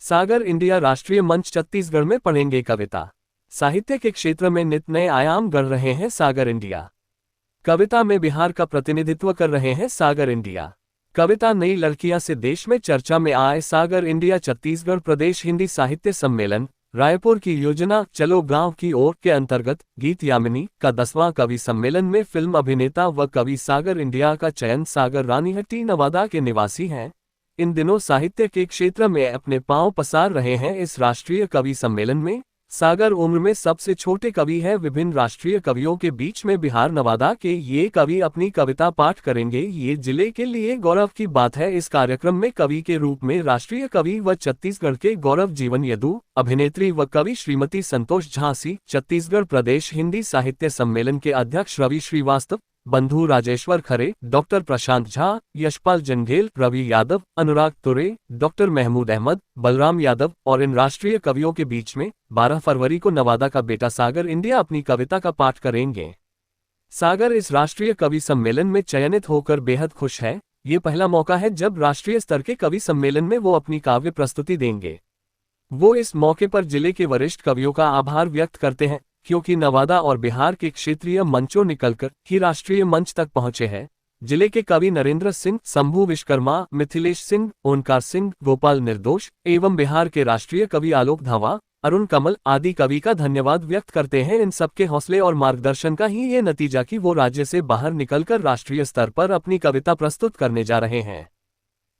सागर India राष्ट्रीय मंच छत्तीसगढ़ में पढ़ेंगे कविता। साहित्य के क्षेत्र में नित नए आयाम गढ़ रहे हैं सागर इंडिया। कविता में बिहार का प्रतिनिधित्व कर रहे हैं सागर इंडिया। कविता नई लड़कियां से देश में चर्चा में आए। सागर इंडिया छत्तीसगढ़ प्रदेश हिंदी साहित्य सम्मेलन रायपुर की योजना चलो गांव की ओर के अंतर्गत गीत यामिनी का 10वां कवि सम्मेलन में फिल्म अभिनेता व कवि सागर इंडिया का चयन। सागर रानीहट्टी नवादा के निवासी हैं। इन दिनों साहित्य के क्षेत्र में अपने पांव पसार रहे हैं। इस राष्ट्रीय कवि सम्मेलन में सागर उम्र में सबसे छोटे कवि हैं। विभिन्न राष्ट्रीय कवियों के बीच में बिहार नवादा के ये कवि अपनी कविता पाठ करेंगे। ये जिले के लिए गौरव की बात है। इस कार्यक्रम में कवि के रूप में राष्ट्रीय कवि व छत्तीसगढ़ के गौरव जीवन यदु, अभिनेत्री व कवि श्रीमती संतोष झांसी, छत्तीसगढ़ प्रदेश हिंदी साहित्य सम्मेलन के अध्यक्ष रवि श्रीवास्तव, बंधु राजेश्वर खरे, डॉक्टर प्रशांत झा, यशपाल जंघेल, रवि यादव, अनुराग तुरे, डॉक्टर महमूद अहमद, बलराम यादव और इन राष्ट्रीय कवियों के बीच में 12 फरवरी को नवादा का बेटा सागर इंडिया अपनी कविता का पाठ करेंगे। सागर इस राष्ट्रीय कवि सम्मेलन में चयनित होकर बेहद खुश है। ये पहला मौका है जब राष्ट्रीय स्तर के कवि सम्मेलन में वो अपनी काव्य प्रस्तुति देंगे। वो इस मौके पर जिले के वरिष्ठ कवियों का आभार व्यक्त करते हैं, क्योंकि नवादा और बिहार के क्षेत्रीय मंचों निकलकर ही राष्ट्रीय मंच तक पहुंचे हैं। जिले के कवि नरेंद्र सिंह, शंभू विश्वकर्मा, मिथिलेश सिंह, ओंकार सिंह, गोपाल निर्दोष एवं बिहार के राष्ट्रीय कवि आलोक धावा, अरुण कमल आदि कवि का धन्यवाद व्यक्त करते हैं। इन सबके हौसले और मार्गदर्शन का ही ये नतीजा कि वो राज्य से बाहर निकलकर राष्ट्रीय स्तर पर अपनी कविता प्रस्तुत करने जा रहे हैं।